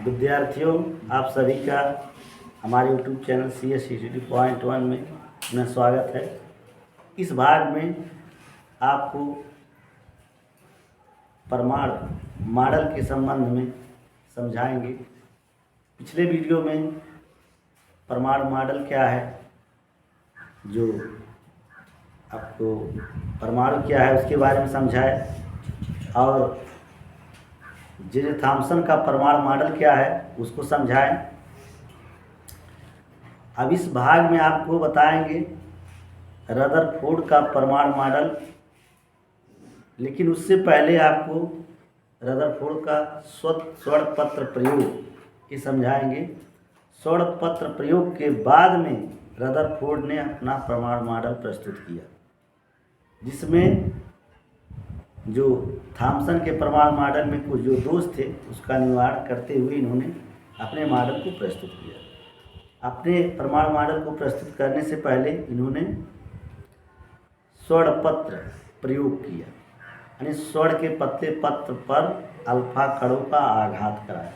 विद्यार्थियों, आप सभी का हमारे YouTube चैनल CS-CCT.1 में अपना स्वागत है। इस भाग में आपको परमाणु मॉडल के संबंध में समझाएंगे। पिछले वीडियो में परमाणु मॉडल क्या है, जो आपको परमाणु क्या है उसके बारे में समझाए, और जे थॉम्सन का परमाणु मॉडल क्या है उसको समझाएं। अब इस भाग में आपको बताएंगे रदरफोर्ड का परमाणु मॉडल, लेकिन उससे पहले आपको रदरफोर्ड का स्वर्ण-पत्र प्रयोग ये समझाएंगे। स्वर्ण-पत्र प्रयोग के बाद में रदरफोर्ड ने अपना परमाणु मॉडल प्रस्तुत किया, जिसमें जो थॉम्सन के परमाणु मॉडल में कुछ जो दोष थे उसका निवारण करते हुए इन्होंने अपने मॉडल को प्रस्तुत किया। अपने परमाणु मॉडल को प्रस्तुत करने से पहले इन्होंने स्वर्ण-पत्र प्रयोग किया, यानी स्वर्ण के पतले पत्र पर अल्फा कणों का आघात कराया,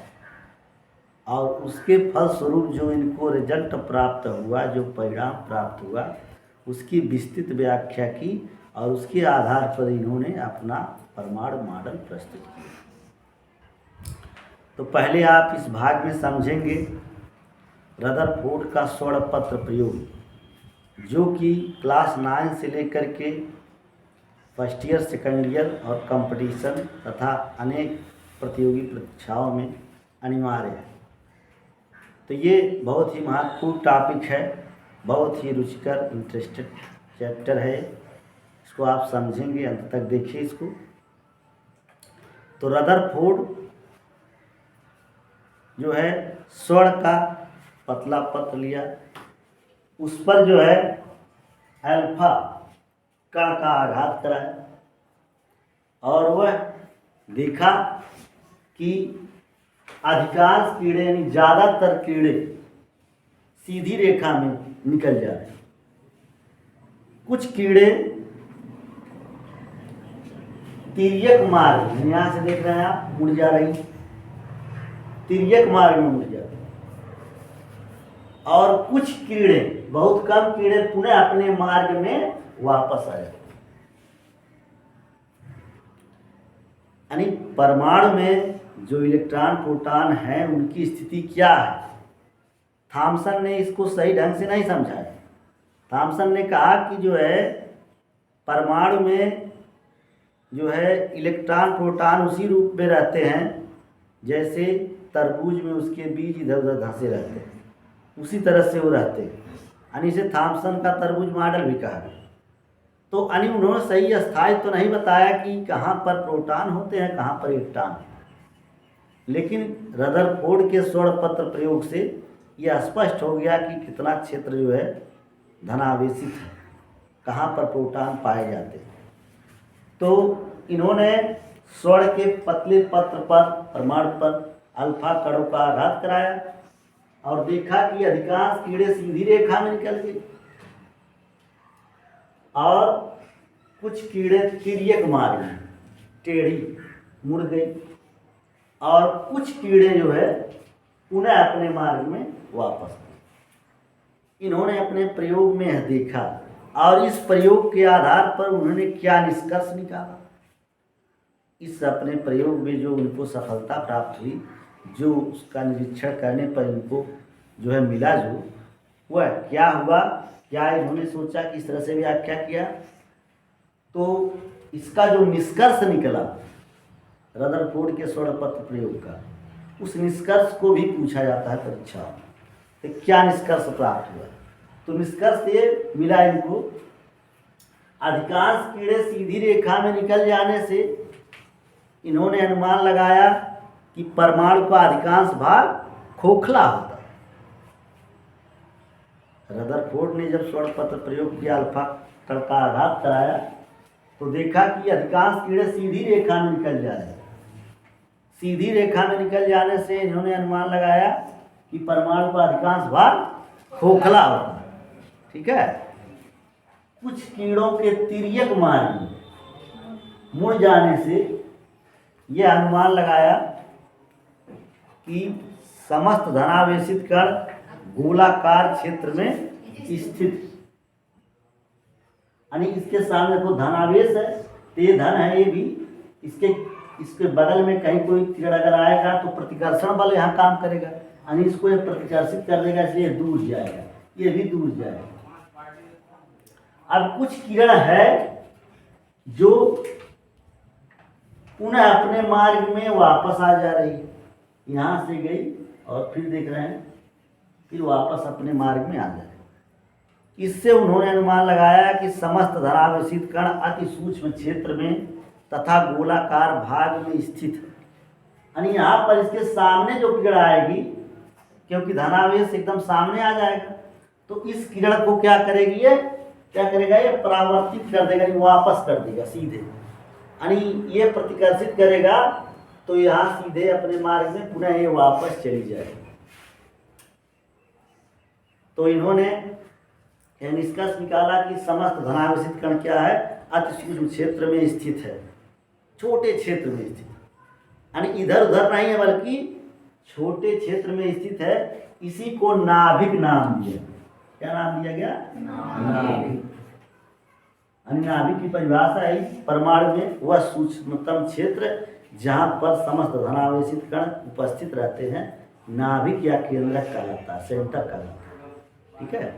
और उसके फलस्वरूप जो इनको रिजल्ट प्राप्त हुआ, जो परिणाम प्राप्त हुआ, उसकी विस्तृत व्याख्या की, और उसके आधार पर इन्होंने अपना परमाणु मॉडल प्रस्तुत किया। तो पहले आप इस भाग में समझेंगे रदरफोर्ड का स्वर्ण-पत्र प्रयोग, जो कि क्लास 9 से लेकर के फर्स्ट ईयर, सेकंड ईयर और कंपटीशन तथा अनेक प्रतियोगी परीक्षाओं में अनिवार्य है। तो ये बहुत ही महत्वपूर्ण टॉपिक है, बहुत ही रुचिकर इंटरेस्टेड चैप्टर है। इसको आप समझेंगे, अंत तक देखिए इसको। तो रदरफोर्ड जो है स्वर्ण का पतला पत्र लिया, उस पर जो है अल्फा कण का आघात कराया, और वह देखा कि अधिकांश कीड़े यानी ज़्यादातर कीड़े सीधी रेखा में निकल जा रहे, कुछ कीड़े तिर्यक मार्ग, यहाँ से देख रहे हैं आप, मुड़ जा रही, तिर्यक मार्ग में मुड़ जा रही, और कुछ कीड़े, बहुत कम कीड़े पुनः अपने मार्ग में वापस आ जाते। यानी परमाणु में जो इलेक्ट्रॉन प्रोटॉन हैं उनकी स्थिति क्या है, थॉम्सन ने इसको सही ढंग से नहीं समझाया। थॉम्सन ने कहा कि जो है परमाणु में जो है इलेक्ट्रॉन प्रोटॉन उसी रूप में रहते हैं जैसे तरबूज में उसके बीज इधर उधर धंसे रहते हैं, उसी तरह से वो रहते हैं। यानी इसे थॉम्सन का तरबूज मॉडल भी कहा गया। तो यानी उन्होंने सही स्थायित्व तो नहीं बताया कि कहाँ पर प्रोटॉन होते हैं, कहाँ पर इलेक्ट्रॉन, लेकिन रदरफोर्ड के स्वर्ण-पत्र प्रयोग से यह स्पष्ट हो गया कि कितना क्षेत्र जो है धनावेशित है, कहाँ पर प्रोटॉन पाए जाते हैं। तो इन्होंने स्वर्ण के पतले पत्र पर, परमाणु पर अल्फा कणों का आघात कराया, और देखा कि अधिकांश कीड़े सीधी रेखा में निकल गए, और कुछ कीड़े तिर्यक मार्ग में टेढ़ी मुड़ गई, और कुछ कीड़े जो है पुनः अपने मार्ग में वापस गए। इन्होंने अपने प्रयोग में यह देखा, और इस प्रयोग के आधार पर उन्होंने क्या निष्कर्ष निकाला। इस अपने प्रयोग में जो उनको सफलता प्राप्त हुई, जो उसका निरीक्षण करने पर इनको जो है मिला, जो वह क्या हुआ, क्या इन्होंने सोचा, किस तरह से व्याख्या किया। तो इसका जो निष्कर्ष निकला रदरफोर्ड के स्वर्ण-पत्र प्रयोग का, उस निष्कर्ष को भी पूछा जाता है परीक्षा में। तो क्या निष्कर्ष प्राप्त हुआ, तो निष्कर्ष ये मिला इनको, अधिकांश कीड़े सीधी रेखा में निकल जाने से इन्होंने अनुमान लगाया कि परमाणु का अधिकांश भाग खोखला होता है। रदरफोर्ड ने जब स्वर्ण-पत्र प्रयोग किया, अल्फा कण का आघात कराया, तो देखा कि अधिकांश कीड़े सीधी रेखा में निकल जा रहे हैं। सीधी रेखा में निकल जाने से इन्होंने अनुमान लगाया कि परमाणु का अधिकांश भाग खोखला होता है। ठीक है। कुछ कीड़ों के तिर्यक मार्ग में मुड़ जाने से यह अनुमान लगाया कि समस्त धनावेशित कण गोलाकार क्षेत्र में स्थित। यानी इसके सामने को धनावेश है, तो ये धन है, ये भी इसके बगल में कहीं कोई किरण अगर आएगा तो प्रतिकर्षण बल यहाँ काम करेगा, यानी इसको ये प्रतिकर्षित कर देगा, इसलिए दूर जाएगा, ये भी दूर जाएगा। अब कुछ किरण है जो पुनः अपने मार्ग में वापस आ जा रही है, यहाँ से गई और फिर देख रहे हैं फिर वापस अपने मार्ग में आ जा रही है। इससे उन्होंने अनुमान लगाया कि समस्त धनावेशित कण अति सूक्ष्म क्षेत्र में तथा गोलाकार भाग में स्थित है। यानी यहाँ पर इसके सामने जो किरण आएगी, क्योंकि धनावेश एकदम सामने आ जाएगा, तो इस किरण को क्या करेगी, ये क्या करेगा, ये परावर्तित कर देगा, वापस कर देगा सीधे, यानी ये प्रतिकर्षित करेगा तो यहाँ सीधे अपने मार्ग में पुनः ये वापस चली जाएगी। तो इन्होंने निष्कर्ष निकाला कि समस्त धनावेशित कण क्या है, अति सूक्ष्म क्षेत्र में स्थित है, छोटे क्षेत्र में स्थित, यानी इधर उधर नहीं है बल्कि छोटे क्षेत्र में स्थित है। इसी को नाभिक नाम दिया। क्या नाम दिया गया, नाभिक। नाभिक की परिभाषा है परमाणु में वह सूक्ष्मतम क्षेत्र जहाँ पर समस्त धनावेशित कण उपस्थित रहते हैं, नाभिक या केंद्रक कहलाता है, सेंटर कहलाता है। ठीक है।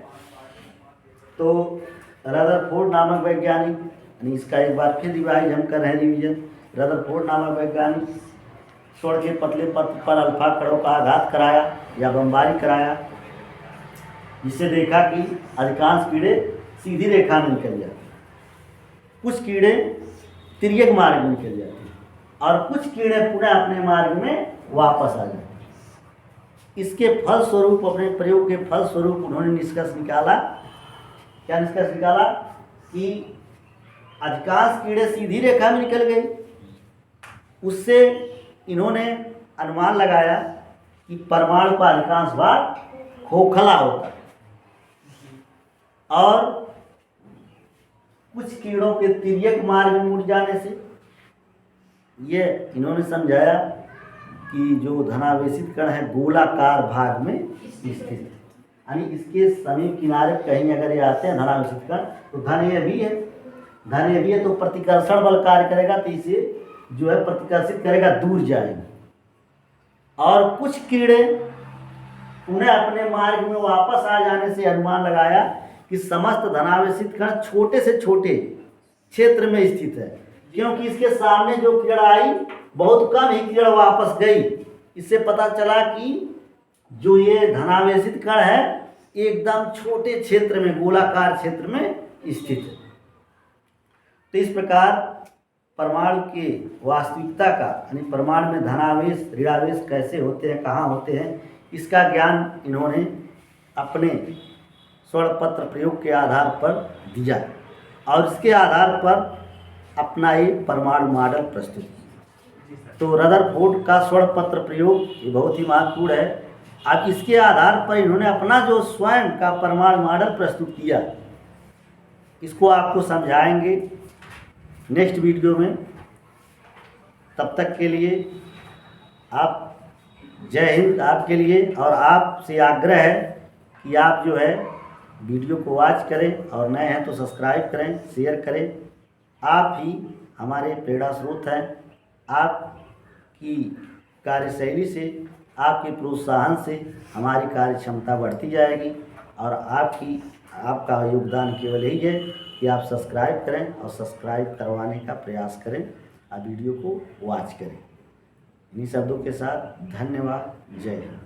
तो रदरफोर्ड नामक वैज्ञानिक, इसका एक बार फिर रिवाइज हम कर रहे हैं, रिवीजन। रदरफोर्ड नामक वैज्ञानिक स्वर्ण के पतले पत्र पर अल्फा कणों का आघात कराया या बमबारी कराया, जिससे देखा कि अधिकांश कीड़े सीधी रेखा में निकल जाते, कुछ कीड़े तिर्यक मार्ग में निकल जाते और कुछ कीड़े पुनः अपने मार्ग में वापस आ जाते। इसके फलस्वरूप, अपने प्रयोग के फलस्वरूप उन्होंने निष्कर्ष निकाला। क्या निष्कर्ष निकाला कि अधिकांश कीड़े सीधी रेखा में निकल गए। उससे इन्होंने अनुमान लगाया कि परमाणु का अधिकांश भाग खोखला होता है और कुछ कीड़ों के तिर्यक मार्ग में मुड़ जाने से ये इन्होंने समझाया कि जो धनावेशित कण है गोलाकार भाग में स्थित है, यानी इसके समीप किनारे कहीं अगर ये आते हैं धनावेशित कण, तो धन ये भी है, धन ये भी है, तो प्रतिकर्षण बल कार्य करेगा, तो इसे जो है प्रतिकर्षित करेगा, दूर जाएंगे। और कुछ कीड़े उन्हें अपने मार्ग में वापस आ जाने से अनुमान लगाया कि समस्त धनावेशित कण छोटे से छोटे क्षेत्र में स्थित है, क्योंकि इसके सामने जो किरण आई बहुत कम ही किरण वापस गई। इससे पता चला कि जो ये धनावेशित कण है एकदम छोटे क्षेत्र में, गोलाकार क्षेत्र में स्थित है। तो इस प्रकार परमाणु के वास्तविकता का, यानी परमाणु में धनावेश ऋणावेश कैसे होते हैं, कहाँ होते हैं, इसका ज्ञान इन्होंने अपने स्वर्णपत्र प्रयोग के आधार पर दिया और इसके आधार पर अपना ये परमाणु मॉडल प्रस्तुत किया। तो रदरफोर्ड का स्वर्णपत्र प्रयोग ये बहुत ही महत्वपूर्ण है। अब इसके आधार पर इन्होंने अपना जो स्वयं का परमाणु मॉडल प्रस्तुत किया, इसको आपको समझाएंगे नेक्स्ट वीडियो में। तब तक के लिए आप, जय हिंद आपके लिए। और आपसे आग्रह है कि आप जो है वीडियो को वॉच करें और नए हैं तो सब्सक्राइब करें, शेयर करें। आप ही हमारे प्रेरणा स्रोत हैं। आपकी कार्यशैली से, आपके प्रोत्साहन से हमारी कार्य क्षमता बढ़ती जाएगी और आपका योगदान केवल यही है कि आप सब्सक्राइब करें और सब्सक्राइब करवाने का प्रयास करें और वीडियो को वॉच करें। इन्हीं शब्दों के साथ धन्यवाद, जय हिंद।